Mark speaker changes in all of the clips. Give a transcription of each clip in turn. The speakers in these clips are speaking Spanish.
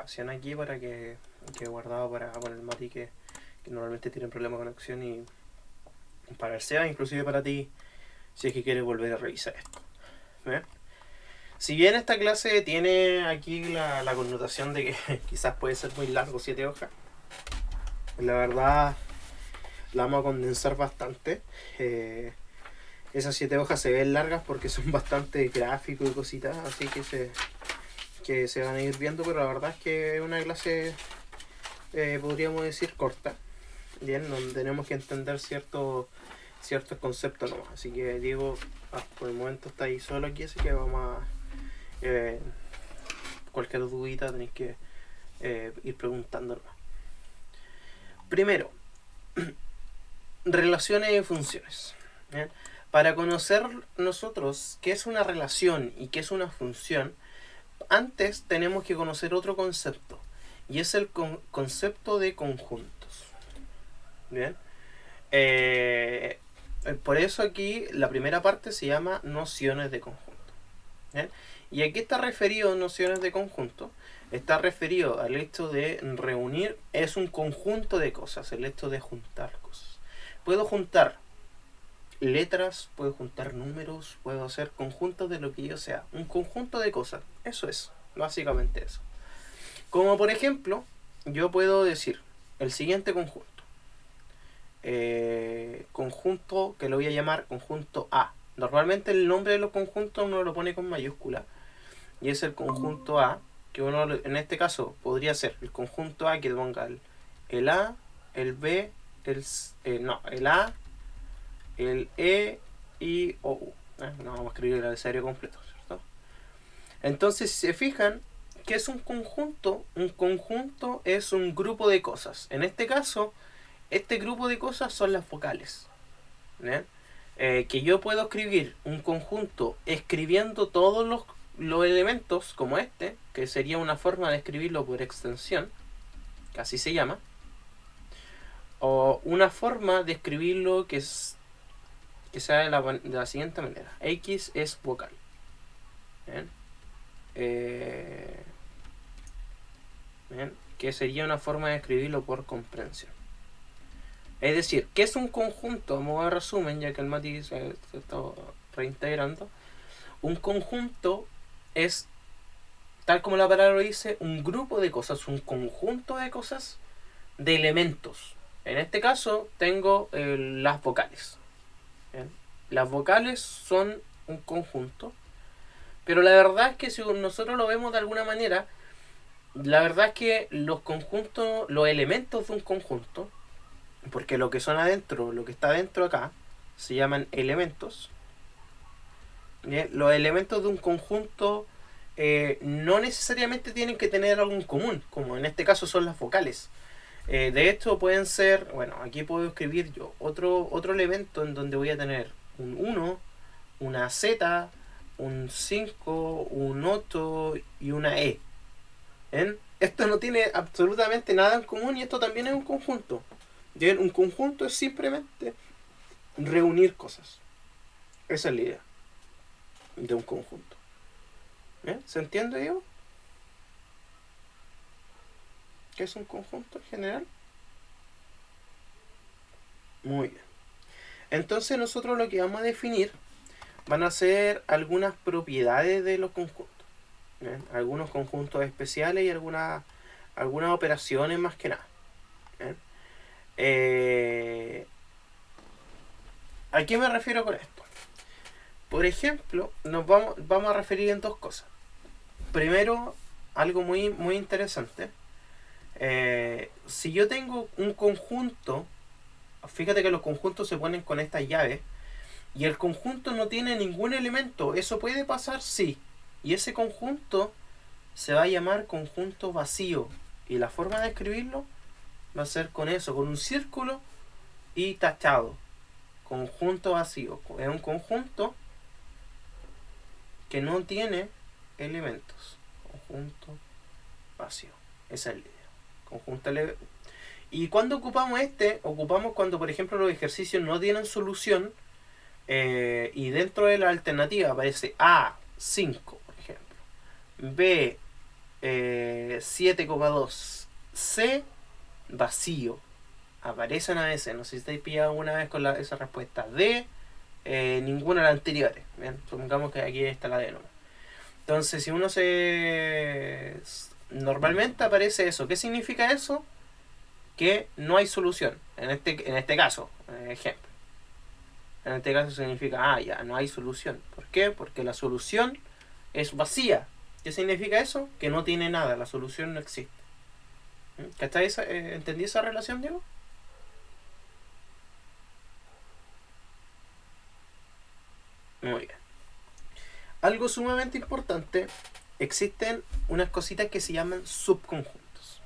Speaker 1: grabación aquí para que he guardado para el Mati que normalmente tienen problemas de conexión, y para el Seba, inclusive para ti, si es que quieres volver a revisar esto. ¿Bien? Si bien esta clase tiene aquí la connotación de que quizás puede ser muy largo, 7 hojas, la verdad la vamos a condensar bastante. Esas 7 hojas se ven largas porque son bastante gráficos y cositas, así que se van a ir viendo, pero la verdad es que es una clase, podríamos decir, corta, bien, donde tenemos que entender ciertos conceptos nomás. Así que Diego, por el momento está ahí solo aquí, así que vamos a... cualquier dudita tenéis que ir preguntando nomás. Primero, relaciones y funciones. ¿Bien? Para conocer nosotros qué es una relación y qué es una función, antes tenemos que conocer otro concepto, y es el concepto de conjuntos. Bien. Por eso aquí la primera parte se llama nociones de conjunto. ¿Bien? ¿Y a qué está referido nociones de conjunto? Está referido al hecho de reunir, es un conjunto de cosas, el hecho de juntar cosas. Puedo juntar letras, puedo juntar números, puedo hacer conjuntos de lo que yo sea. Un conjunto de cosas, eso es, básicamente eso. Como por ejemplo, yo puedo decir el siguiente conjunto. Conjunto que lo voy a llamar conjunto A. Normalmente el nombre de los conjuntos uno lo pone con mayúscula, y es el conjunto A, que uno en este caso podría ser el conjunto A que ponga el A, el B, el A, el E y o U. No vamos a escribir el abecedario completo, ¿cierto? Entonces, si se fijan, ¿qué es un conjunto? Un conjunto es un grupo de cosas. En este caso, este grupo de cosas son las vocales. Que yo puedo escribir un conjunto escribiendo todos los elementos, como este, que sería una forma de escribirlo por extensión, que así se llama, o una forma de escribirlo que sea de la siguiente manera. X es vocal. ¿Bien? ¿Bien? Que sería una forma de escribirlo por comprensión. Es decir, ¿qué es un conjunto? A modo de resumen, ya que el Mati se está reintegrando. Un conjunto es, tal como la palabra lo dice, un grupo de cosas, un conjunto de cosas, de elementos. En este caso tengo las vocales. ¿Bien? Las vocales son un conjunto, pero la verdad es que si nosotros lo vemos de alguna manera, la verdad es que los conjuntos, los elementos de un conjunto, porque lo que son adentro, lo que está adentro acá, se llaman elementos. ¿Bien? Los elementos de un conjunto no necesariamente tienen que tener algo en común, como en este caso son las vocales. De hecho pueden ser, bueno, aquí puedo escribir yo otro elemento en donde voy a tener un 1, una Z, un 5, un 8 y una E. ¿Ven? Esto no tiene absolutamente nada en común, y esto también es un conjunto. ¿Bien? Un conjunto es simplemente reunir cosas. Esa es la idea de un conjunto. ¿Bien? ¿Se entiende, yo? ¿Qué es un conjunto en general? Muy bien. Entonces nosotros lo que vamos a definir van a ser algunas propiedades de los conjuntos. ¿Bien? Algunos conjuntos especiales y algunas operaciones más que nada. ¿Bien? ¿A qué me refiero con esto? Por ejemplo, nos vamos a referir en dos cosas. Primero, algo muy, muy interesante. Si yo tengo un conjunto, fíjate que los conjuntos se ponen con estas llaves, y el conjunto no tiene ningún elemento. ¿Eso puede pasar? Sí. Y ese conjunto se va a llamar conjunto vacío. Y la forma de escribirlo va a ser con eso, con un círculo y tachado. Conjunto vacío. Es un conjunto que no tiene elementos. Conjunto vacío. Esa es la idea. Conjunto. ¿Y cuando ocupamos este? Ocupamos cuando, por ejemplo, los ejercicios no tienen solución, y dentro de la alternativa aparece A5, por ejemplo, B 7,2. C, vacío. Aparecen a veces, no sé si estáis pillado alguna vez con esa respuesta. D, ninguna de las anteriores. Bien, supongamos que aquí está la D nomás. Entonces, si uno se... Normalmente aparece eso. ¿Qué significa eso? Que no hay solución. En este caso, ejemplo. En este caso significa, ya, no hay solución. ¿Por qué? Porque la solución es vacía. ¿Qué significa eso? Que no tiene nada, la solución no existe. ¿Entendí esa relación, Diego? Muy bien. Algo sumamente importante, existen unas cositas que se llaman subconjuntos.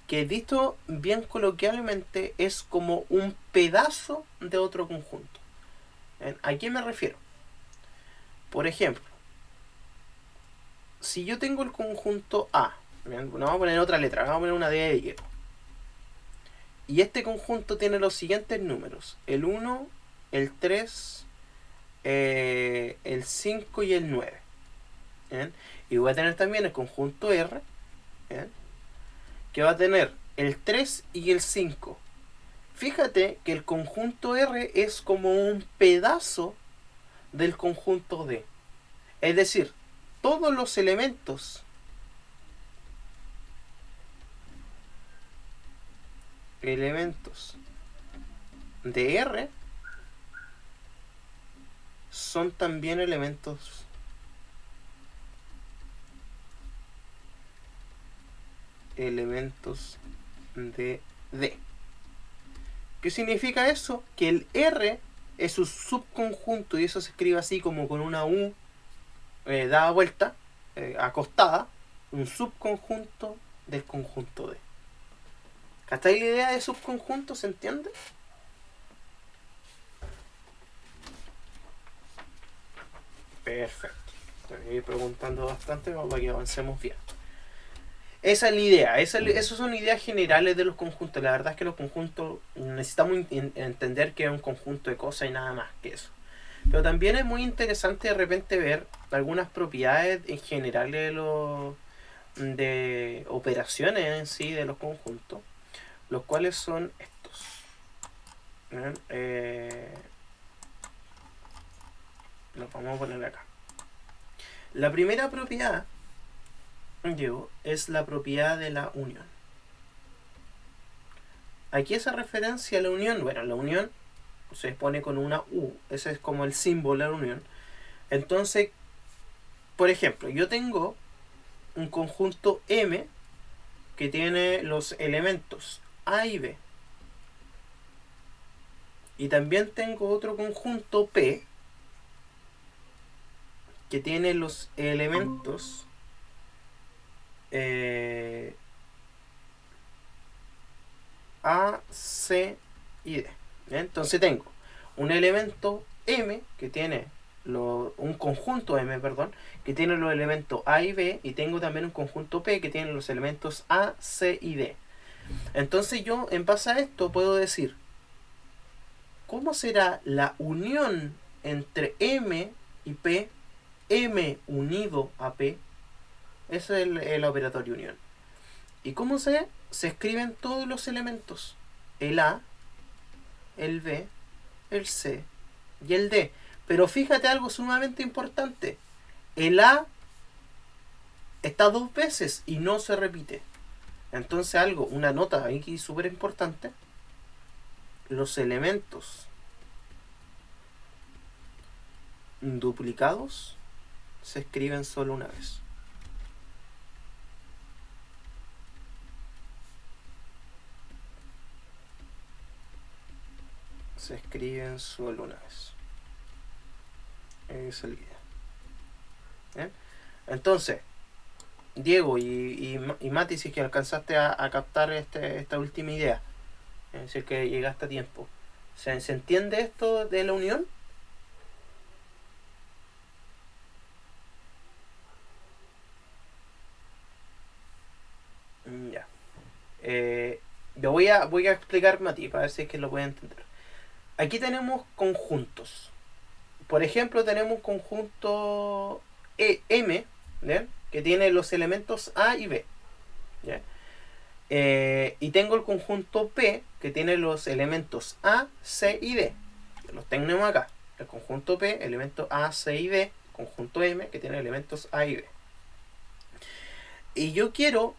Speaker 1: Que visto bien coloquialmente es como un pedazo de otro conjunto. ¿A qué me refiero? Por ejemplo, si yo tengo el conjunto A, ¿bien? Bueno, vamos a poner otra letra, vamos a poner una D de Diego. Y este conjunto tiene los siguientes números: el 1, el 3, el 5 y el 9. ¿Bien? Y voy a tener también el conjunto R, ¿bien? Que va a tener el 3 y el 5. Fíjate que el conjunto R es como un pedazo del conjunto D. Es decir, todos los elementos de R son también elementos de D. ¿Qué significa eso? Que el R es un subconjunto, y eso se escribe así como con una U dada vuelta, acostada, un subconjunto del conjunto D. ¿Cachai la idea de subconjunto? ¿Se entiende? Perfecto. Estoy preguntando bastante para que avancemos bien. Esa es la idea, esas son ideas generales de los conjuntos. La verdad es que los conjuntos necesitamos entender que es un conjunto de cosas y nada más que eso. Pero también es muy interesante de repente ver algunas propiedades en general de operaciones en sí de los conjuntos, los cuales son estos. Los vamos a poner acá. La primera propiedad, es la propiedad de la unión. Aquí esa referencia a la unión, bueno, la unión se pone con una U, ese es como el símbolo de la unión. Entonces, por ejemplo, yo tengo un conjunto M que tiene los elementos A y B. Y también tengo otro conjunto P que tiene los elementos A, C y D. Entonces tengo un elemento M que tiene un conjunto M, perdón, que tiene los elementos A y B, y tengo también un conjunto P que tiene los elementos A, C y D. Entonces yo, en base a esto, puedo decir ¿cómo será la unión entre M y P? M unido a P. Ese es el operatorio unión. ¿Y cómo se escriben todos los elementos? El A, el B, el C y el D. Pero fíjate algo sumamente importante. El A está dos veces y no se repite. Entonces una nota aquí súper importante. Los elementos duplicados se escriben solo una vez. Se escriben solo una vez. Esa es la idea. ¿Bien? Entonces, Diego y Mati, si es que alcanzaste a captar esta última idea, es decir, que llegaste a tiempo, ¿se entiende esto de la unión? Ya. Yo voy a explicar, Mati, para ver si es que lo pueden entender. Aquí tenemos conjuntos. Por ejemplo, tenemos conjunto M, ¿bien? Que tiene los elementos A y B. ¿Ya? Y tengo el conjunto P, que tiene los elementos A, C y D. Los tenemos acá. El conjunto P, elementos A, C y D. Conjunto M, que tiene elementos A y B. Y yo quiero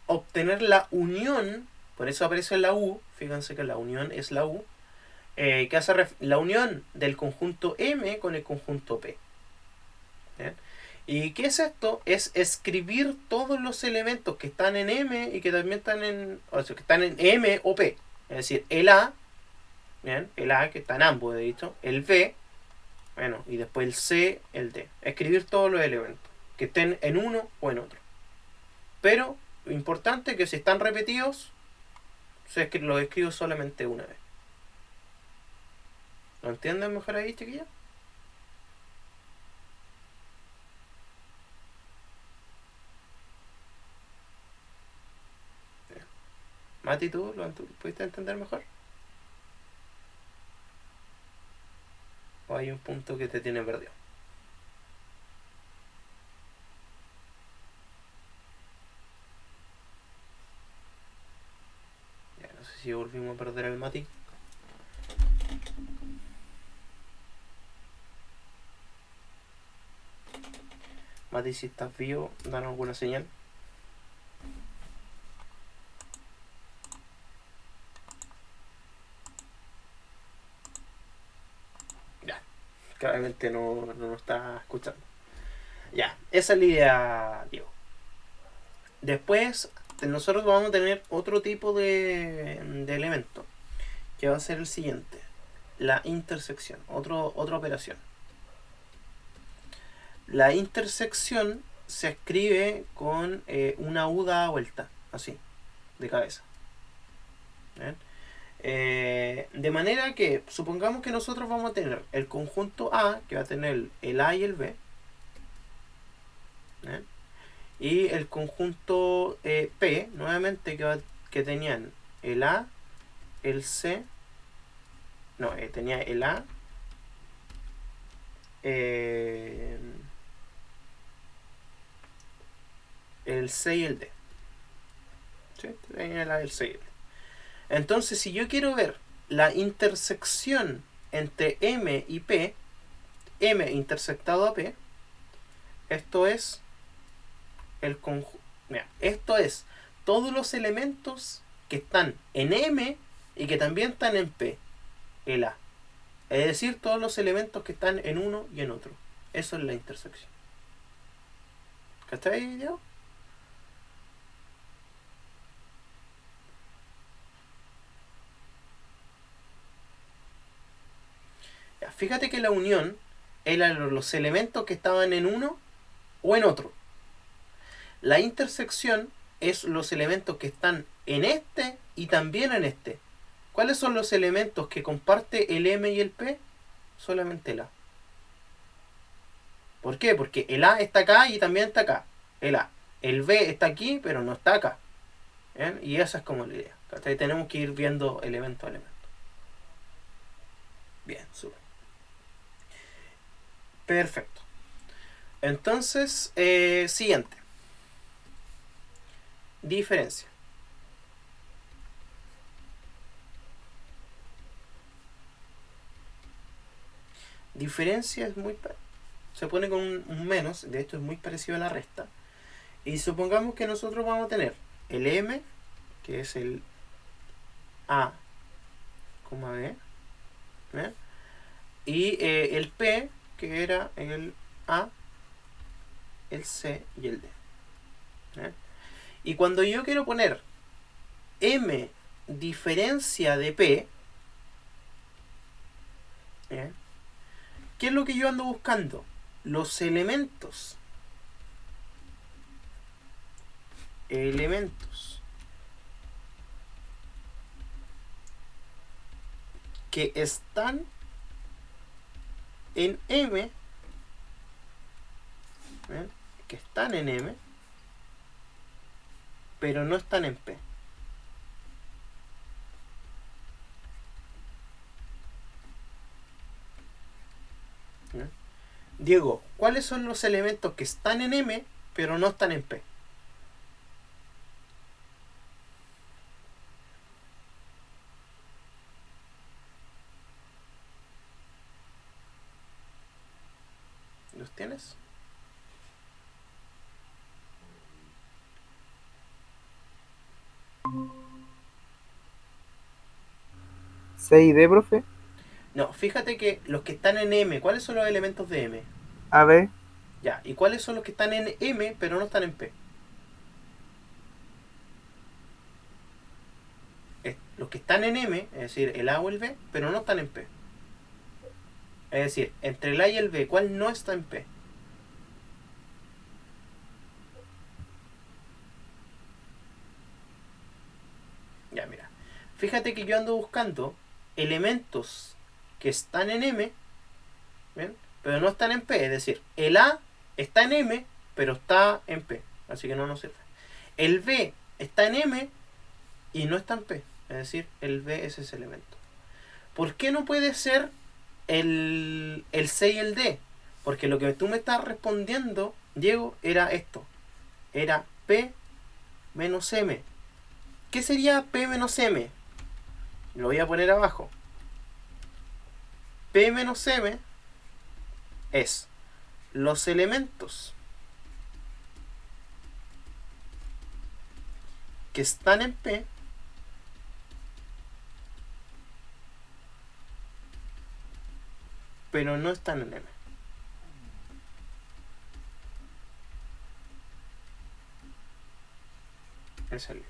Speaker 1: obtener la unión, por eso aparece la U, fíjense que la unión es la U, que hace la unión del conjunto M con el conjunto P. ¿Bien? ¿Y qué es esto? Es escribir todos los elementos que están en M y que también están en, o sea, que están en M o P. Es decir, el A, ¿bien? El A que está en ambos, de dicho, el B, bueno, y después el C, el D. Escribir todos los elementos que estén en uno o en otro. Pero lo importante es que si están repetidos, los escribo solamente una vez. ¿Lo entienden mejor ahí, chiquillos? Mati, ¿tú lo pudiste entender mejor? ¿O hay un punto que te tiene perdido? Ya, no sé si volvimos a perder al Mati. Mati, si estás vivo, danos alguna señal. Ya, claramente no nos está escuchando. Ya, esa es la idea, Diego. Después, nosotros vamos a tener otro tipo de elemento, que va a ser el siguiente. La intersección, otra operación. La intersección se escribe con una U dada vuelta, así, de cabeza. ¿Bien? De manera que, supongamos que nosotros vamos a tener el conjunto A, que va a tener el A y el B, ¿bien? Y el conjunto P, nuevamente, que tenían el A, el C, no, tenía el A, el C y el D. ¿Sí? Tenía el A, el C y el D. Entonces, si yo quiero ver la intersección entre M y P, M intersectado a P, esto es el conjunto. Esto es todos los elementos que están en M y que también están en P, el A. Es decir, todos los elementos que están en uno y en otro. Eso es la intersección. ¿Cachai, Diego? Ya, fíjate que la unión era los elementos que estaban en uno o en otro. La intersección es los elementos que están en este y también en este. ¿Cuáles son los elementos que comparte el M y el P? Solamente el A. ¿Por qué? Porque el A está acá y también está acá. El A. El B está aquí, pero no está acá. ¿Bien? Y esa es como la idea. ¿Cachai? Tenemos que ir viendo elemento a elemento. Bien, súper. Perfecto. Entonces, siguiente. Diferencia. Diferencia es muy... Se pone con un menos, de hecho es muy parecido a la resta. Y supongamos que nosotros vamos a tener el M, que es el A, B, ¿eh? Y el P, que era el A, el C y el D. ¿Eh? Y cuando yo quiero poner M diferencia de P, ¿eh? ¿Qué es lo que yo ando buscando? Los elementos que están en M, ¿eh? Que están en M, pero no están en P. ¿Eh? Diego, ¿cuáles son los elementos que están en M pero no están en P? ¿Los tienes?
Speaker 2: C y D, profe.
Speaker 1: No, fíjate que los que están en M, ¿cuáles son los elementos de M?
Speaker 2: A, B.
Speaker 1: Ya, ¿y cuáles son los que están en M pero no están en P? Los que están en M, es decir, el A o el B, pero no están en P. Es decir, entre el A y el B, ¿cuál no está en P? Ya, mira. Fíjate que yo ando buscando elementos que están en M, ¿bien? Pero no están en P. Es decir, el A está en M, pero está en P. Así que no nos sirve. El B está en M y no está en P. Es decir, el B es ese elemento. ¿Por qué no puede ser el C y el D? Porque lo que tú me estás respondiendo, Diego, era esto. Era P menos M. ¿Qué sería P menos M? Lo voy a poner abajo. P menos M es los elementos que están en P pero no están en M. Esa es la idea.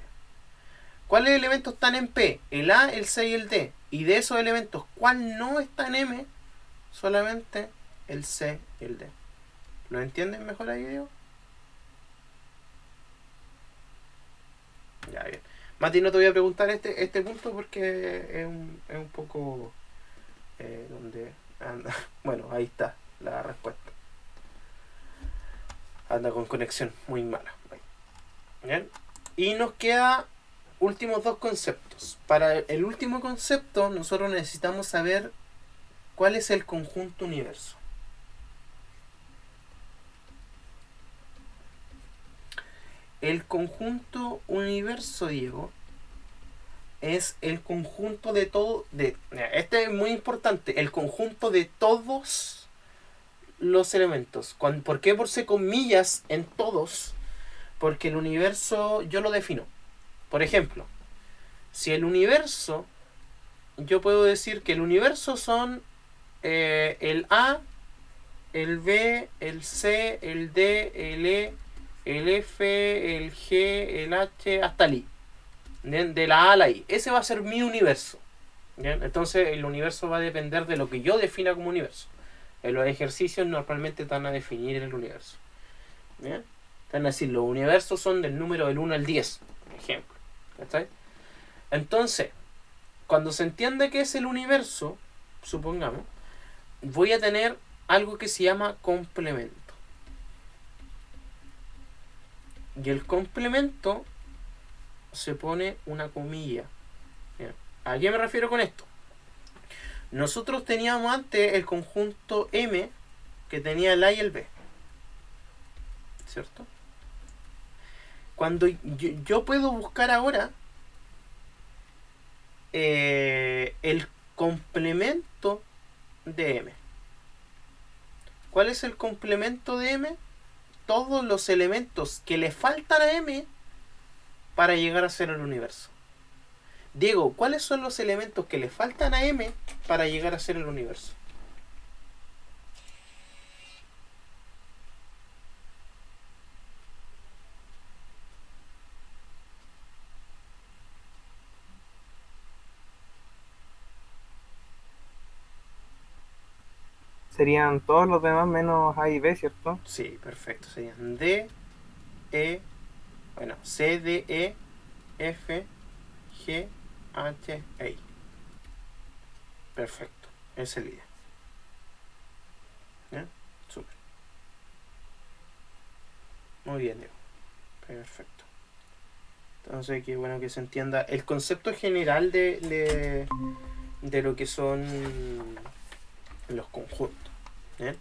Speaker 1: ¿Cuáles elementos están en P? El A, el C y el D. Y de esos elementos, ¿cuál no está en M? Solamente el C y el D. ¿Lo entienden mejor ahí, Diego? Ya, bien. Mati, no te voy a preguntar este punto porque es un poco donde anda. Bueno, ahí está la respuesta. Anda con conexión muy mala. ¿Bien? Y nos queda últimos dos conceptos. Para el último concepto, nosotros necesitamos saber cuál es el conjunto universo. El conjunto universo, Diego, es el conjunto de todo. Este es muy importante. El conjunto de todos los elementos. ¿Por qué por C comillas en todos? Porque el universo yo lo defino. Por ejemplo, si el universo, yo puedo decir que el universo son el A, el B, el C, el D, el E, el F, el G, el H, hasta el I. ¿Bien? De la A a la I. Ese va a ser mi universo. ¿Bien? Entonces el universo va a depender de lo que yo defina como universo. En los ejercicios normalmente van a definir el universo. ¿Bien? Van a decir, los universos son del número del 1 al 10, por ejemplo. ¿Está? Entonces, cuando se entiende qué es el universo, supongamos, voy a tener algo que se llama complemento. Y el complemento se pone una comilla. Bien. ¿A qué me refiero con esto? Nosotros teníamos antes el conjunto M que tenía el A y el B. ¿Cierto? Cuando yo puedo buscar ahora el complemento de M. ¿Cuál es el complemento de M? Todos los elementos que le faltan a M para llegar a ser el universo. Diego, ¿cuáles son los elementos que le faltan a M para llegar a ser el universo?
Speaker 2: Serían todos los demás menos A y B, ¿cierto?
Speaker 1: Sí, perfecto. Serían D, E, bueno, C, D, E, F, G, H, I. Perfecto. Esa es la idea. ¿Ya? Súper. Muy bien, Diego. Perfecto. Entonces, qué bueno que se entienda el concepto general de lo que son los conjuntos. ¿Bien?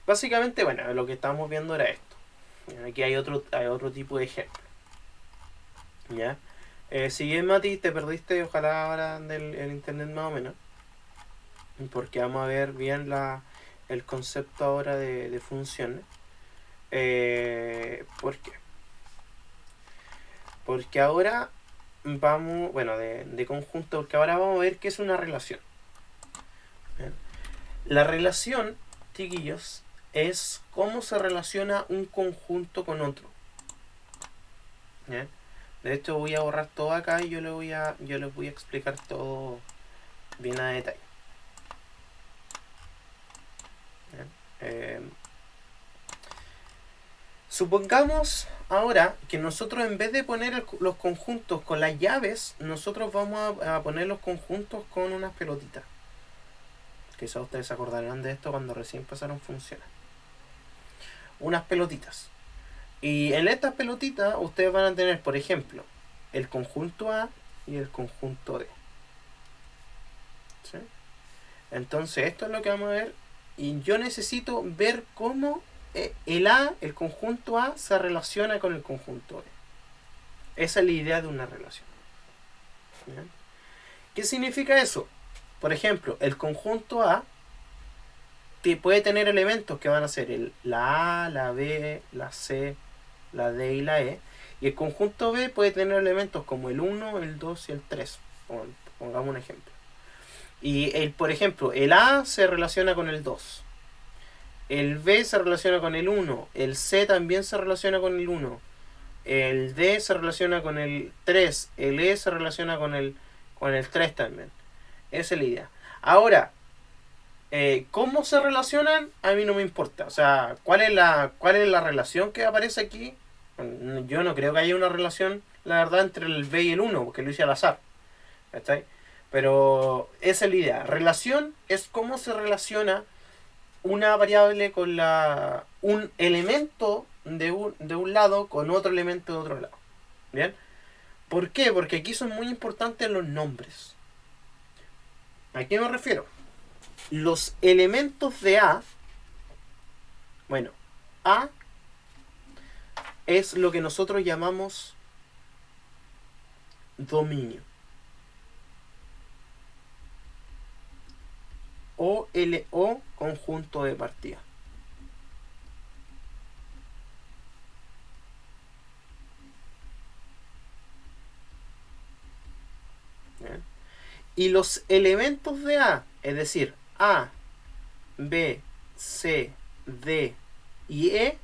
Speaker 1: Básicamente, bueno, lo que estábamos viendo era esto. Aquí hay otro tipo de ejemplo. ¿Ya? Si bien, Mati, te perdiste, ojalá ahora del el internet más o menos, porque vamos a ver bien el concepto ahora de funciones. ¿Por qué? Porque ahora vamos, bueno, de conjunto, porque ahora vamos a ver qué es una relación. ¿Bien? La relación, chiquillos, es cómo se relaciona un conjunto con otro. ¿Bien? De hecho, voy a borrar todo acá y yo les voy a explicar todo bien a detalle. Supongamos ahora que nosotros, en vez de poner los conjuntos con las llaves, nosotros vamos a poner los conjuntos con unas pelotitas. Quizás ustedes se acordarán de esto cuando recién pasaron funciones. Unas pelotitas. Y en estas pelotitas ustedes van a tener, por ejemplo, el conjunto A y el conjunto D. ¿Sí? Entonces esto es lo que vamos a ver. Y yo necesito ver cómo el conjunto A se relaciona con el conjunto B. Esa es la idea de una relación. ¿Bien? ¿Qué significa eso? Por ejemplo, el conjunto A puede tener elementos que van a ser la A, la B, la C, la D y la E. Y el conjunto B puede tener elementos como el 1, el 2 y el 3. Pongamos un ejemplo. Y por ejemplo, el A se relaciona con el 2. El B se relaciona con el 1. El C también se relaciona con el 1. El D se relaciona con el 3. El E se relaciona con el 3 también. Esa es la idea. Ahora, ¿cómo se relacionan? A mí no me importa. O sea, ¿cuál es la relación que aparece aquí? Yo no creo que haya una relación, la verdad, entre el B y el 1, porque lo hice al azar. ¿Está ahí? Pero esa es la idea. Relación es cómo se relaciona una variable con un elemento de un lado con otro elemento de otro lado. ¿Bien? ¿Por qué? Porque aquí son muy importantes los nombres. ¿A qué me refiero? Los elementos de A, bueno, A es lo que nosotros llamamos dominio. O conjunto de partida. ¿Bien? Y los elementos de A, es decir, A, B, C, D y E,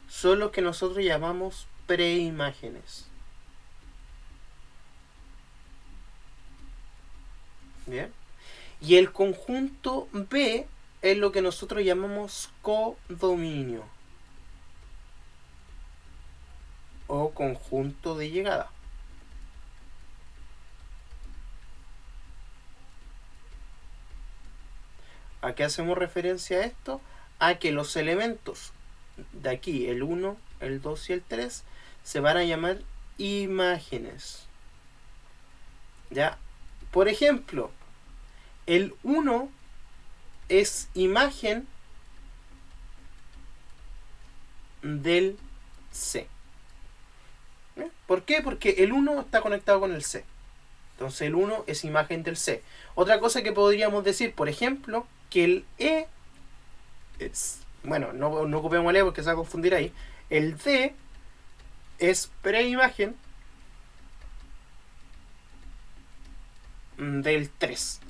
Speaker 1: son los que nosotros llamamos preimágenes. ¿Bien? Y el conjunto B es lo que nosotros llamamos codominio o conjunto de llegada. ¿A qué hacemos referencia a esto? A que los elementos de aquí, el 1, el 2 y el 3, se van a llamar imágenes. ¿Ya? Por ejemplo, el 1 es imagen del C. ¿Por qué? Porque el 1 está conectado con el C. Entonces el 1 es imagen del C. Otra cosa que podríamos decir, por ejemplo, que el E es, bueno, no ocupemos el E porque se va a confundir ahí. El D es preimagen del 3.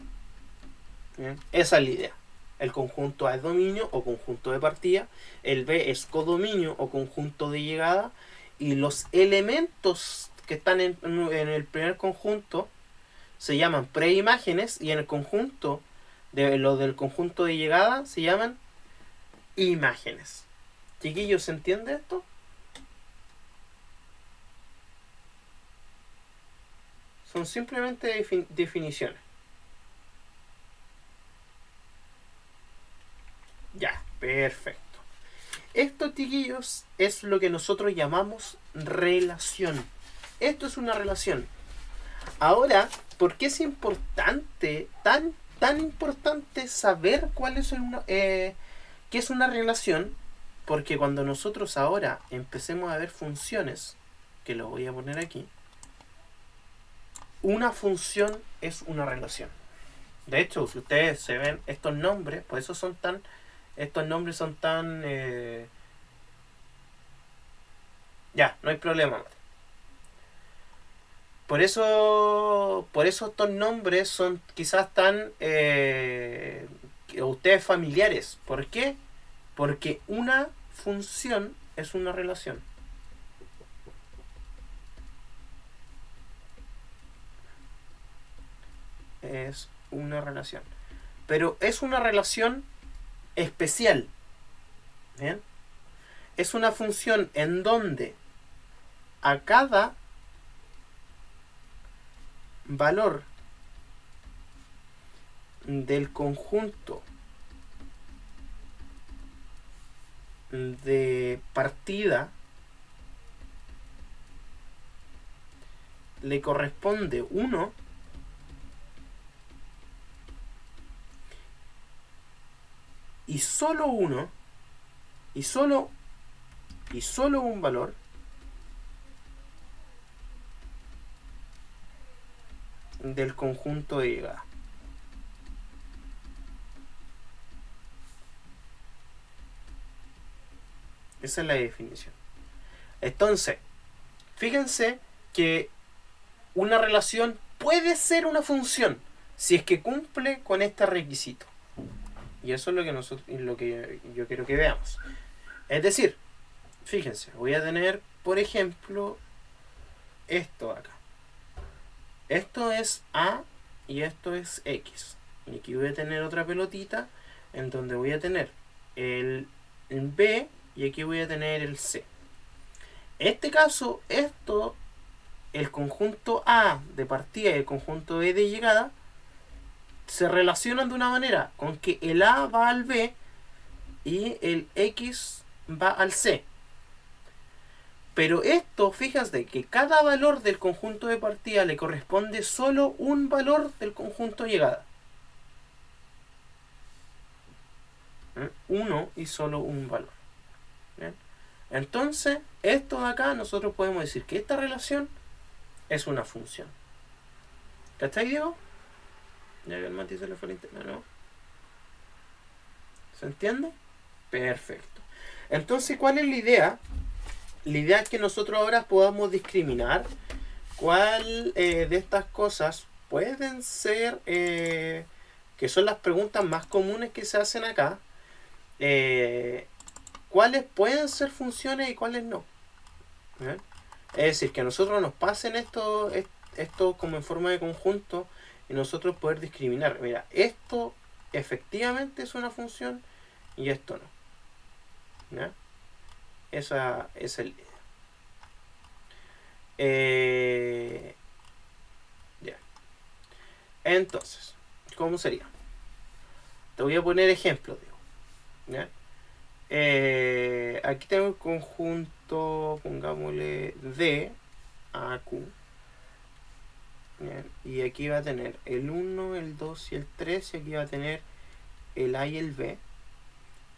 Speaker 1: ¿Bien? Esa es la idea. El conjunto A es dominio o conjunto de partida. El B es codominio o conjunto de llegada. Y los elementos que están en el primer conjunto se llaman preimágenes. Y en el conjunto, los del conjunto de llegada, se llaman imágenes. Chiquillos, ¿se entiende esto? Son simplemente definiciones. Ya, perfecto. Esto, chiquillos, es lo que nosotros llamamos relación. Esto es una relación. Ahora, ¿por qué es importante, tan importante saber cuál es ¿Qué es una relación? Porque cuando nosotros ahora empecemos a ver funciones, que lo voy a poner aquí, una función es una relación. De hecho, si ustedes se ven estos nombres, por eso son tan, estos nombres son tan, ya, no hay problema. Por eso estos nombres son quizás tan a ustedes familiares. ¿Por qué? Porque una función es una relación. Es una relación. Pero es una relación especial. ¿Bien? Es una función en donde a cada valor del conjunto de partida le corresponde 1 y solo 1 y solo un valor del conjunto de llegada. Esa es la definición. Entonces, fíjense que una relación puede ser una función si es que cumple con este requisito. Y eso es lo que yo quiero que veamos. Es decir, fíjense, voy a tener, por ejemplo, esto acá. Esto es A y esto es X. Y aquí voy a tener otra pelotita en donde voy a tener el B y aquí voy a tener el C. En este caso, el conjunto A de partida y el conjunto B de llegada se relacionan de una manera con que el A va al B y el X va al C. Pero esto, fíjate que cada valor del conjunto de partida le corresponde solo un valor del conjunto de llegada. Uno y solo un valor. ¿Bien? Entonces, esto de acá nosotros podemos decir que esta relación es una función. ¿Cachai, Diego? Ya que el Mati se le fue el internet, ¿no? ¿Se entiende? Perfecto. Entonces, ¿cuál es la idea? La idea es que nosotros ahora podamos discriminar cuál de estas cosas pueden ser, que son las preguntas más comunes que se hacen acá, cuáles pueden ser funciones y cuáles no. ¿Bien? Es decir, que a nosotros nos pasen esto como en forma de conjunto y nosotros poder discriminar. Mira, esto efectivamente es una función y esto no. ¿Ya? Esa es el idea. Ya. Entonces, ¿cómo sería? Te voy a poner ejemplos, digo. ¿Ya? Aquí tengo el conjunto, pongámosle D a Q. ¿Ya? Y aquí va a tener el 1, el 2 y el 3. Y aquí va a tener el A y el B.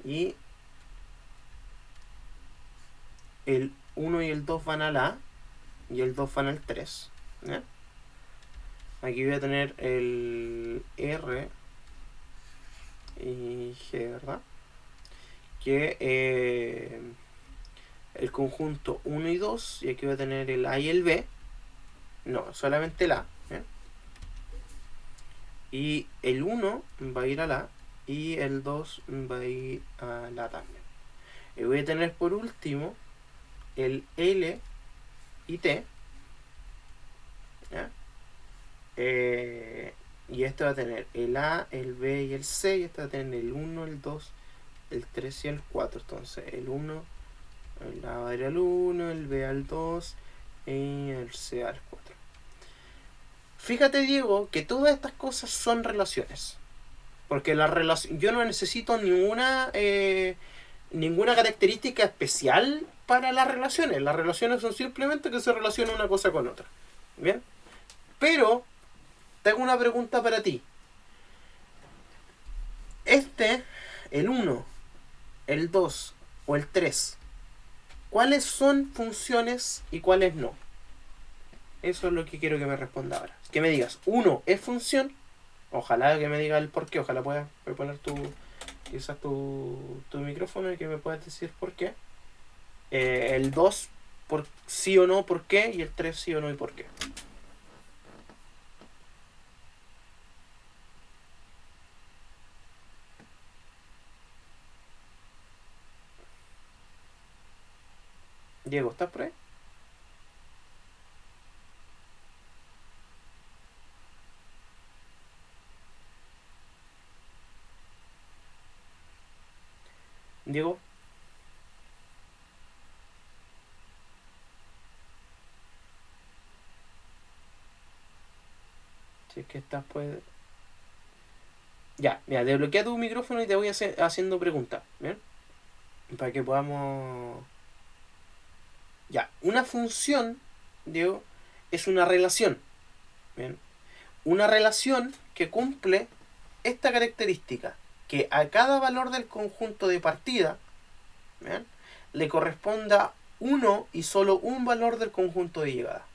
Speaker 1: Y el 1 y el 2 van al A. Y el 2 van al 3. ¿Ya? Aquí voy a tener el R y G, ¿verdad? Que el conjunto 1 y 2. Y aquí voy a tener el A y el B. No, solamente el A. ¿Ya? Y el 1 va a ir a la y el 2 va a ir a la también. Y voy a tener por último el L y T. ¿Ya? Y este va a tener el A, el B y el C. Y este va a tener el 1, el 2, el 3 y el 4. Entonces el 1, el A va a ir al 1, el B al 2 y el C al 4. Fíjate, Diego, que todas estas cosas son relaciones. Porque yo no necesito ninguna característica especial para las relaciones. Las relaciones son simplemente que se relaciona una cosa con otra. ¿Bien? Pero, tengo una pregunta para ti. El 1 el 2 o el 3, ¿cuáles son funciones y cuáles no? Eso es lo que quiero que me responda ahora. Que me digas, 1 es función. Ojalá que me diga el por qué. Ojalá puedas poner quizás tu micrófono y que me puedas decir por qué. El 2 por sí o no, por qué. Y el 3 sí o no y por qué. Diego, ¿estás por ahí? Diego. Si es que estás, pues... Ya, mira, desbloquea tu micrófono y te voy haciendo preguntas. ¿Bien? Para que podamos... Ya, una función, Diego, es una relación. ¿Bien? Una relación que cumple esta característica, que a cada valor del conjunto de partida, ¿bien?, le corresponda uno y solo un valor del conjunto de llegada.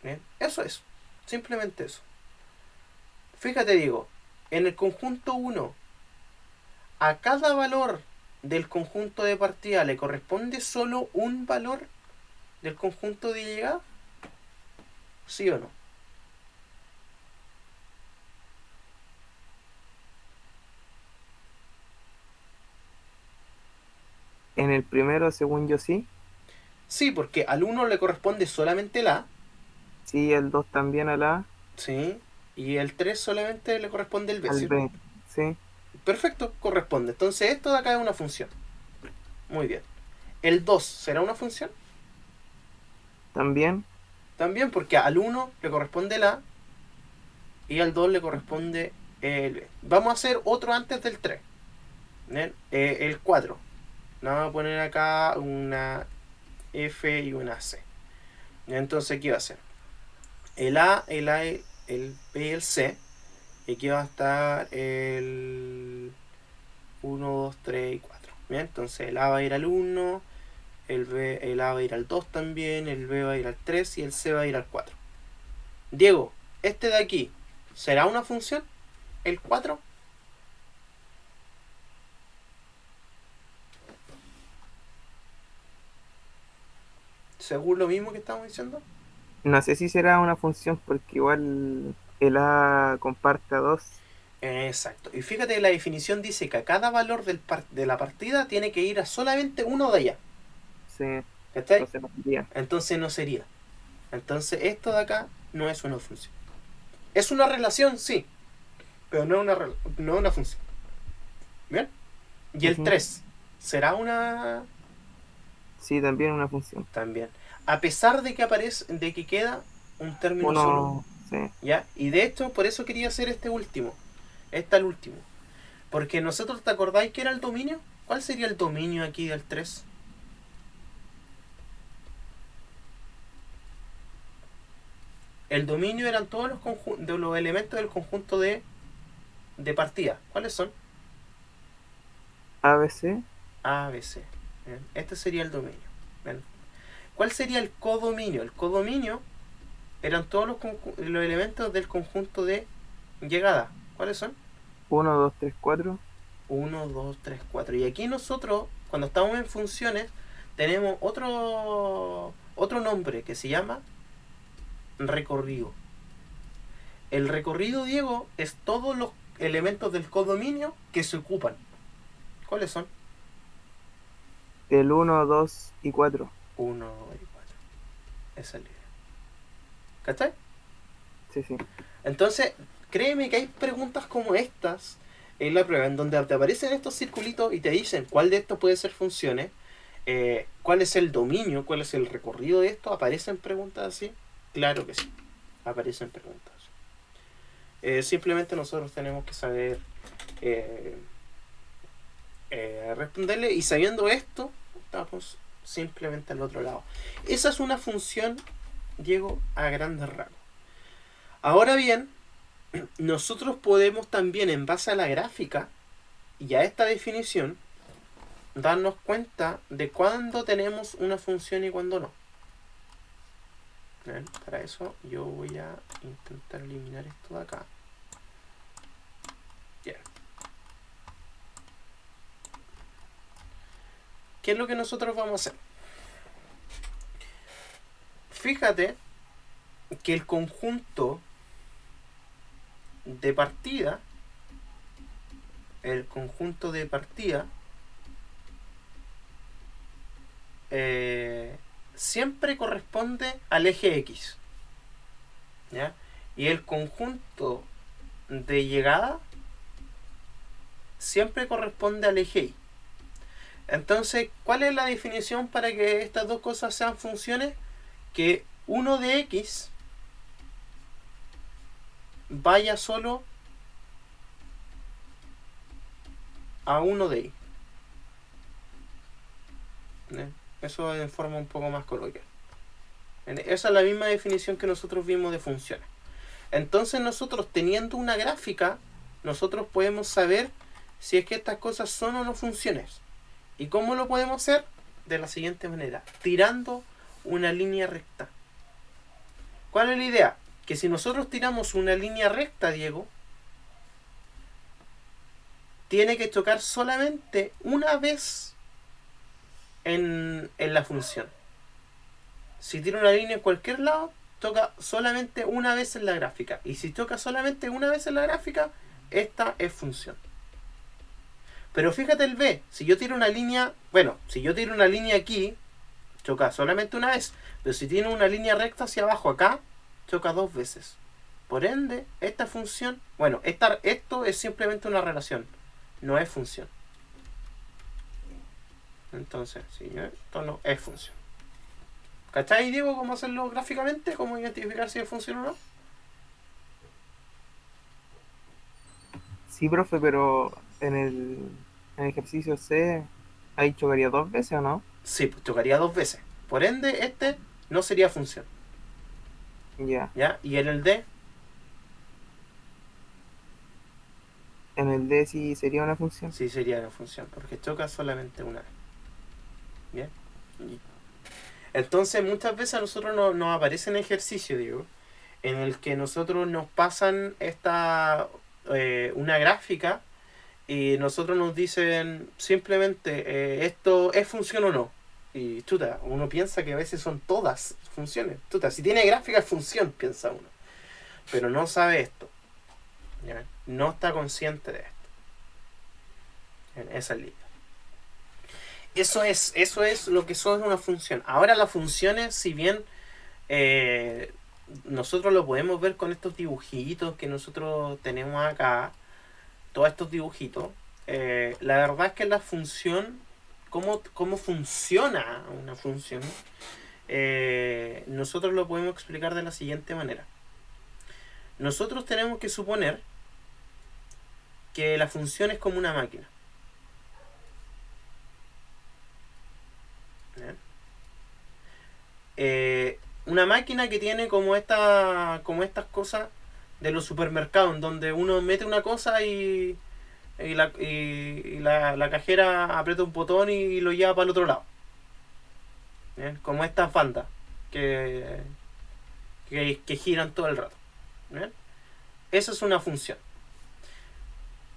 Speaker 1: ¿Bien? Eso es, simplemente eso. Fíjate, digo, en el conjunto 1, a cada valor del conjunto de partida le corresponde solo un valor del conjunto de llegada, ¿sí o no?
Speaker 2: En el primero, según yo, sí.
Speaker 1: Sí, porque al 1 le corresponde solamente el A,
Speaker 2: Sí, el 2 también a la A,
Speaker 1: ¿sí? Y el 3 solamente le corresponde el B,
Speaker 2: al
Speaker 1: ¿sí?
Speaker 2: B. Sí,
Speaker 1: Perfecto, corresponde. Entonces esto de acá es una función. Muy bien. ¿El 2 será una función?
Speaker 2: también.
Speaker 1: También, porque al 1 le corresponde el A y al 2 le corresponde el B. Vamos a hacer otro antes del 3. El 4. Vamos a poner acá una F y una C. Entonces aquí va a ser el A, el B y el C. Y aquí va a estar el 1, 2, 3 y 4. Bien, entonces el A va a ir al 1, el A va a ir al 2 también, el B va a ir al 3 y el C va a ir al 4. Diego, este de aquí, ¿será una función? ¿El 4? ¿Según lo mismo que estamos diciendo?
Speaker 2: No sé si será una función porque igual el A comparte a 2.
Speaker 1: Exacto. Y fíjate que la definición dice que a cada valor de la partida tiene que ir a solamente uno de ellas.
Speaker 2: Sí,
Speaker 1: ¿Cachai?
Speaker 2: entonces no sería.
Speaker 1: Entonces no sería. Entonces esto de acá no es una función. Es una relación, sí, pero no es una función. ¿Bien? Y el
Speaker 2: Ujú.
Speaker 1: 3 será una...
Speaker 2: Sí, también una función.
Speaker 1: También. A pesar de que de que queda un término solo.
Speaker 2: Uno, sí.
Speaker 1: ¿Ya? Y de hecho, por eso quería hacer este último. Este el último. Porque nosotros, ¿te acordáis que era el dominio? ¿Cuál sería el dominio aquí del 3? El dominio eran todos de los elementos del conjunto de partida. ¿Cuáles son?
Speaker 2: ABC,
Speaker 1: A, B, C. ¿Bien? Este sería el dominio. ¿Bien? ¿Cuál sería el codominio? El codominio eran todos los elementos del conjunto de llegada. ¿Cuáles son?
Speaker 2: uno, 2, 3, 4.
Speaker 1: 1, 2, 3, 4. Y aquí nosotros, cuando estamos en funciones, tenemos otro nombre que se llama recorrido. El recorrido, Diego, es todos los elementos del codominio que se ocupan. ¿Cuáles son?
Speaker 2: El uno, 2 y 4.
Speaker 1: 1, 2 y 4. Esa es la idea. ¿Cachai?
Speaker 2: Sí, sí.
Speaker 1: Entonces, créeme que hay preguntas como estas en la prueba, en donde te aparecen estos circulitos y te dicen cuál de estos puede ser funciones, cuál es el dominio, cuál es el recorrido de esto. ¿Aparecen preguntas así? Claro que sí, aparecen preguntas así. Simplemente nosotros tenemos que saber eh, responderle, y sabiendo esto, estamos simplemente al otro lado. Esa es una función, Diego, a grandes rasgos. Ahora bien, nosotros podemos también, en base a la gráfica, y a esta definición darnos cuenta de cuándo tenemos una función y cuándo no. Bien, para eso yo voy a intentar eliminar esto de acá. Bien. ¿Qué es lo que nosotros vamos a hacer? Fíjate que el conjunto de partida, siempre corresponde al eje X, ¿ya? Y el conjunto de llegada siempre corresponde al eje Y. Entonces, ¿cuál es la definición para que estas dos cosas sean funciones? Que 1 de X vaya solo a 1 de Y. Eso en forma un poco más coloquial. Esa es la misma definición que nosotros vimos de funciones. Entonces nosotros, teniendo una gráfica, nosotros podemos saber si es que estas cosas son o no funciones. ¿Y cómo lo podemos hacer? De la siguiente manera, tirando una línea recta. ¿Cuál es la idea? Que si nosotros tiramos una línea recta, Diego, tiene que chocar solamente una vez en la función. Si tira una línea en cualquier lado, toca solamente una vez en la gráfica. Y si toca solamente una vez en la gráfica, esta es función. Pero fíjate el B. Si yo tiro una línea, si yo tiro una línea aquí, choca solamente una vez. Pero si tiene una línea recta hacia abajo acá, choca 2 veces. Por ende, esta función, esto es simplemente una relación, no es función. Entonces, si esto no es función. ¿Cachai, Diego, cómo hacerlo gráficamente? ¿Cómo identificar si es función o no?
Speaker 2: Sí, profe, pero en el ejercicio C, ahí chocaría 2 veces, ¿o no?
Speaker 1: Sí, pues chocaría 2 veces. Por ende, este no sería función.
Speaker 2: Ya.
Speaker 1: ¿Ya? Y en el D,
Speaker 2: En el D sí sería una función.
Speaker 1: sí sería una función, porque choca solamente una vez. ¿Bien? Entonces, muchas veces a nosotros nos aparece un ejercicio, digo, en el que nosotros nos pasan una gráfica y nosotros nos dicen simplemente esto es función o no. Y chuta, uno piensa que a veces son todas funciones. Chuta, si tiene gráfica es función, piensa uno. Pero no sabe esto. ¿Ya? No está consciente de esto. Esa es la idea. Eso es lo que son una función. Ahora las funciones, si bien nosotros lo podemos ver con estos dibujitos que nosotros tenemos acá, todos estos dibujitos, la verdad es que la función, cómo funciona una función, nosotros lo podemos explicar de la siguiente manera. Nosotros tenemos que suponer que la función es como una máquina. Una máquina que tiene como estas cosas de los supermercados, en donde uno mete una cosa y la cajera aprieta un botón y lo lleva para el otro lado. ¿Bien? Como estas bandas que giran todo el rato. ¿Bien? Esa es una función.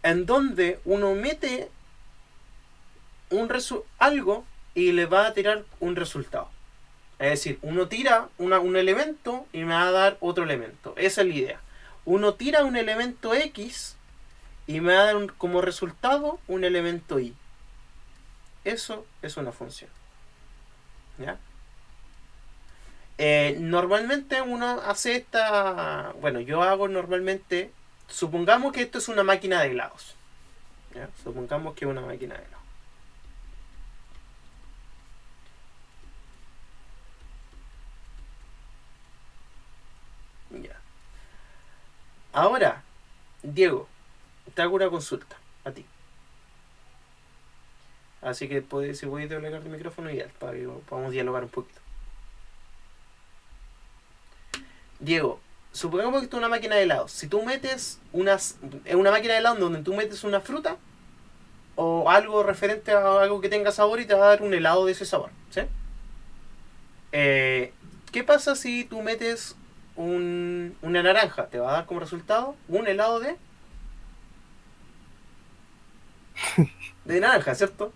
Speaker 1: En donde uno mete algo y le va a tirar un resultado. Es decir, uno tira un elemento y me va a dar otro elemento. Esa es la idea. Uno tira un elemento X y me va a dar como resultado un elemento Y. Eso es una función. ¿Ya? Normalmente uno hace esta... yo hago normalmente... Supongamos que esto es una máquina de helados. ¿Ya? Supongamos que es una máquina de helados. Ya. Ahora, Diego, te hago una consulta a ti. Así que si podéis desplegar el micrófono, ideal, para que podamos dialogar un poquito. Diego, supongamos que esto es una máquina de helados. Si tú metes una máquina de helados donde tú metes una fruta, o algo referente a algo que tenga sabor y te va a dar un helado de ese sabor, ¿sí? ¿Qué pasa si tú metes una naranja? Te va a dar como resultado un helado de naranja, ¿cierto?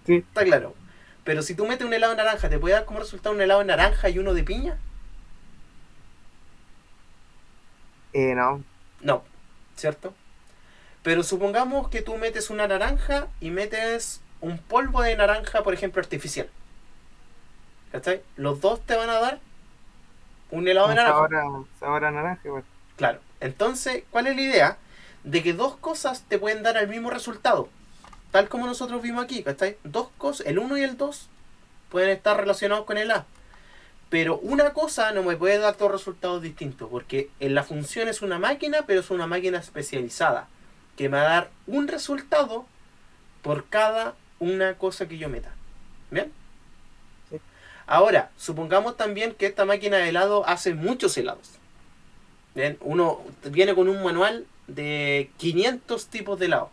Speaker 2: Sí,
Speaker 1: Está claro. Pero si tú metes un helado de naranja, ¿te puede dar como resultado un helado de naranja y uno de piña?
Speaker 2: no.
Speaker 1: No, ¿cierto? Pero supongamos que tú metes una naranja y metes un polvo de naranja, por ejemplo, artificial. ¿Cachai? Los dos te van a dar un helado de
Speaker 2: Un
Speaker 1: naranja.
Speaker 2: sabor a naranja igual.
Speaker 1: Claro. Entonces, ¿cuál es la idea? De que dos cosas te pueden dar el mismo resultado. Tal como nosotros vimos aquí, ¿cachai? Dos cosas, el uno y el 2 pueden estar relacionados con el A. Pero una cosa no me puede dar dos resultados distintos, porque en la función es una máquina, pero es una máquina especializada, que me va a dar un resultado por cada una cosa que yo meta. ¿Bien?
Speaker 2: Sí.
Speaker 1: Ahora, supongamos también que esta máquina de helado hace muchos helados. ¿Bien? Uno viene con un manual de 500 tipos de helado.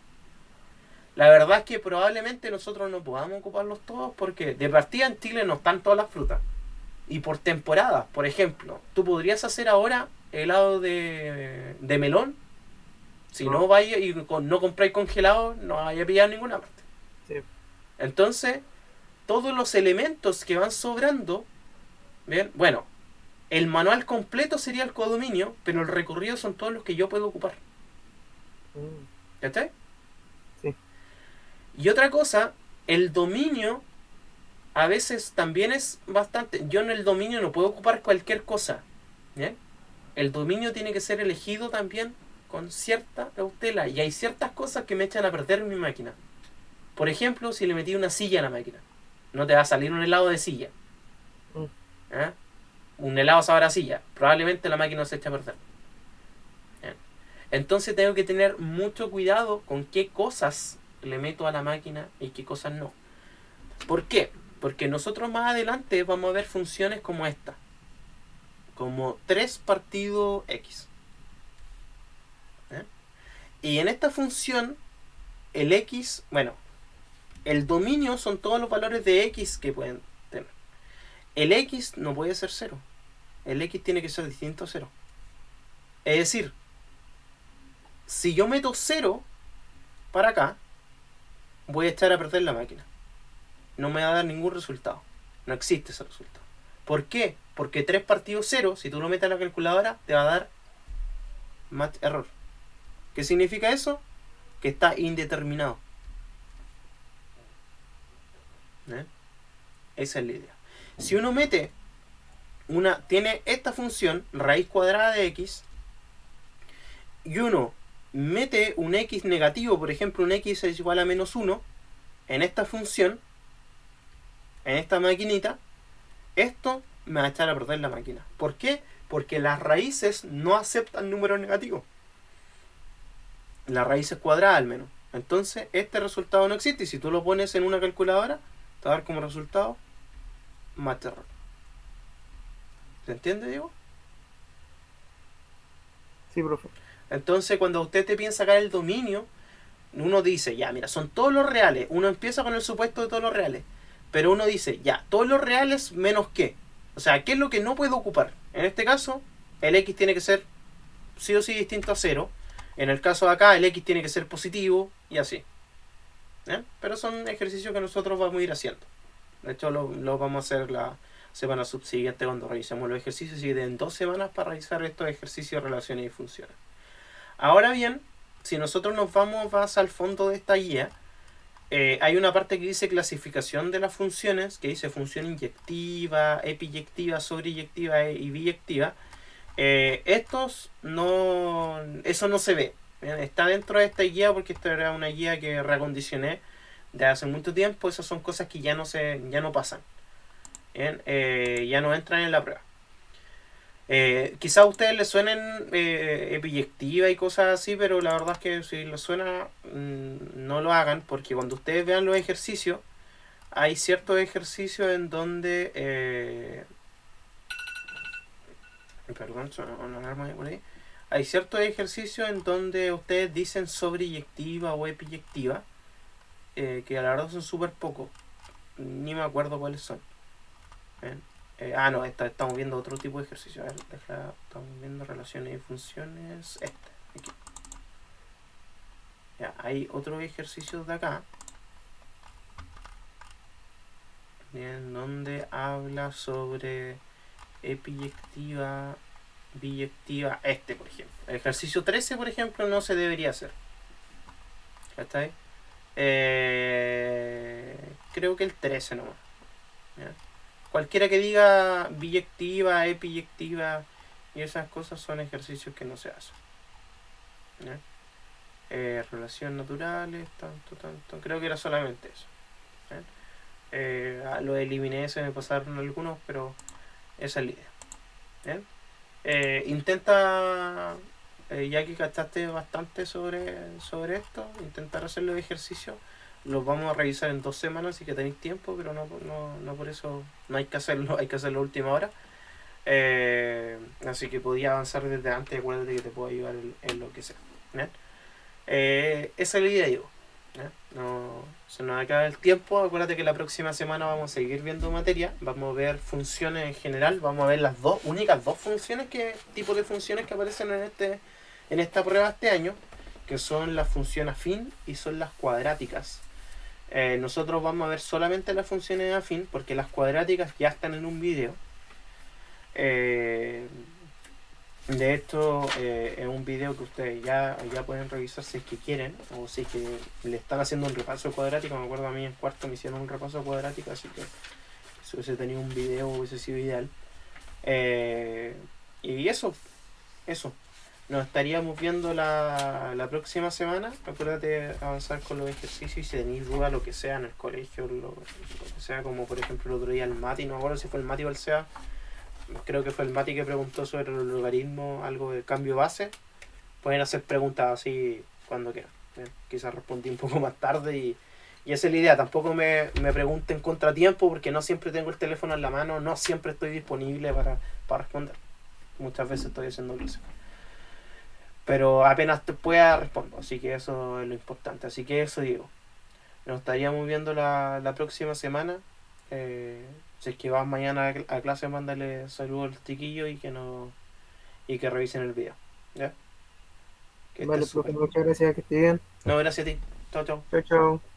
Speaker 1: La verdad es que probablemente nosotros no podamos ocuparlos todos porque de partida en Chile no están todas las frutas. Y por temporadas, por ejemplo, tú podrías hacer ahora helado de melón. Si no
Speaker 2: No,
Speaker 1: vaya y no compráis congelado, no vaya a pillar ninguna parte.
Speaker 2: sí.
Speaker 1: Entonces, todos los elementos que van sobrando, ¿bien? Bueno, el manual completo sería el codominio, pero el recorrido son todos los que yo puedo ocupar.
Speaker 2: Mm,
Speaker 1: ¿Cachai?
Speaker 2: sí.
Speaker 1: Y otra cosa, el dominio a veces también es bastante... Yo en el dominio no puedo ocupar cualquier cosa. ¿Bien? El dominio tiene que ser elegido también con cierta cautela. Y hay ciertas cosas que me echan a perder mi máquina. Por ejemplo, si le metí una silla a la máquina. No te va a salir un helado de silla.
Speaker 2: Mm,
Speaker 1: ¿Eh? Un helado sabor a silla. Probablemente la máquina se echa a perder. ¿Eh? Entonces tengo que tener mucho cuidado con qué cosas le meto a la máquina y qué cosas no. ¿Por qué? Porque nosotros más adelante vamos a ver funciones como esta. Como 3 partido X. ¿Eh? Y en esta función, el X, bueno, el dominio son todos los valores de X que pueden tener. El X no puede ser 0. El X tiene que ser distinto a 0. Es decir, si yo meto 0 para acá, voy a echar a perder la máquina. No me va a dar ningún resultado. No existe ese resultado. ¿Por qué? Porque 3 partido 0, si tú lo metes a la calculadora, te va a dar match error. ¿Qué significa eso? Que está indeterminado. ¿Eh? Esa es la idea. Si uno mete tiene esta función, raíz cuadrada de x, y uno mete un x negativo, por ejemplo, un x es igual a menos 1, en esta función, en esta maquinita, esto me va a echar a perder la máquina. ¿Por qué? Porque las raíces no aceptan números negativos. La raíz es cuadrada al menos. Entonces, este resultado no existe. Y si tú lo pones en una calculadora, te va a dar como resultado más error. ¿Se entiende, Diego?
Speaker 2: Sí, profe.
Speaker 1: Entonces, cuando usted te piensa sacar el dominio, uno dice, ya, mira, son todos los reales. Uno empieza con el supuesto de todos los reales. Pero uno dice, ya, todos los reales menos qué. O sea, ¿qué es lo que no puedo ocupar? En este caso, el x tiene que ser sí o sí distinto a 0. En el caso de acá, el x tiene que ser positivo y así. ¿Eh? Pero son ejercicios que nosotros vamos a ir haciendo. De hecho, lo vamos a hacer la semana subsiguiente cuando revisemos los ejercicios y en 2 semanas para realizar estos ejercicios, relaciones y funciones. Ahora bien, si nosotros nos vamos más al fondo de esta guía, hay una parte que dice clasificación de las funciones, que dice función inyectiva, epiyectiva, sobreyectiva y biyectiva. Estos no, eso no se ve. ¿Bien? Está dentro de esta guía porque esta era una guía que reacondicioné de hace mucho tiempo. Esas son cosas que ya no pasan. ¿Bien? Ya no entran en la prueba. Quizás a ustedes les suenen epiyectiva y cosas así, pero la verdad es que si les suena, no lo hagan, porque cuando ustedes vean los ejercicios, hay ciertos ejercicios en donde... perdón, suena una alarma por ahí. Hay ciertos ejercicios en donde ustedes dicen sobreyectiva o epiyectiva, que la verdad son súper pocos. Ni me acuerdo cuáles son. ¿Ven? No, estamos viendo otro tipo de ejercicio. A ver, estamos viendo relaciones y funciones. Aquí. Ya, hay otros ejercicios de acá. Bien, donde habla sobre epiyectiva, biyectiva. Por ejemplo. El ejercicio 13, por ejemplo, no se debería hacer. ¿Está ahí? Creo que el 13 nomás. ¿Ya? Cualquiera que diga biyectiva, epiyectiva y esas cosas son ejercicios que no se hacen. ¿Ya? Relaciones naturales, tanto. Creo que era solamente eso. Lo eliminé, se me pasaron algunos, pero esa es la idea. ¿Bien? Intenta, ya que cachaste bastante sobre esto, intentar hacer los ejercicios. Los vamos a revisar en 2 semanas, así que tenéis tiempo, pero no por eso no hay que hacerlo, hay que hacerlo a última hora. Así que podía avanzar desde antes, acuérdate que te puedo ayudar en lo que sea. ¿Bien? Esa es la idea, yo. No se nos acaba el tiempo. Acuérdate que la próxima semana vamos a seguir viendo materia. Vamos a ver funciones en general. Vamos a ver las únicas dos funciones tipos de funciones que aparecen en esta prueba este año, que son la función afín y son las cuadráticas. Nosotros vamos a ver solamente las funciones afín porque las cuadráticas ya están en un video. De hecho, es un video que ustedes ya pueden revisar si es que quieren, o si es que le están haciendo un repaso cuadrático. Me acuerdo, a mí en cuarto me hicieron un repaso cuadrático, así que si hubiese tenido un video hubiese sido ideal. Y eso. Nos estaríamos viendo la próxima semana. Acuérdate avanzar con los ejercicios y si tenéis dudas, lo que sea en el colegio, lo que sea, como por ejemplo el otro día el Mati, no me acuerdo si fue el Mati o el SEA. Creo que fue el Mati que preguntó sobre los logaritmos, algo de cambio base. Pueden hacer preguntas así cuando quieran. Quizás respondí un poco más tarde y esa es la idea. Tampoco me pregunten contratiempo porque no siempre tengo el teléfono en la mano, no siempre estoy disponible para responder. Muchas veces estoy haciendo clases. Pero apenas te pueda respondo, así que eso es lo importante. Así que eso digo. Nos estaríamos viendo la próxima semana. Si es que vas mañana a clase, mándale saludos al chiquillo y que revisen el video. ¿Ya? Que estés
Speaker 2: Vale, profe,
Speaker 1: súper.
Speaker 2: muchas gracias, que esté bien.
Speaker 1: No, gracias a ti. Chao, chao.
Speaker 2: Chao, chao.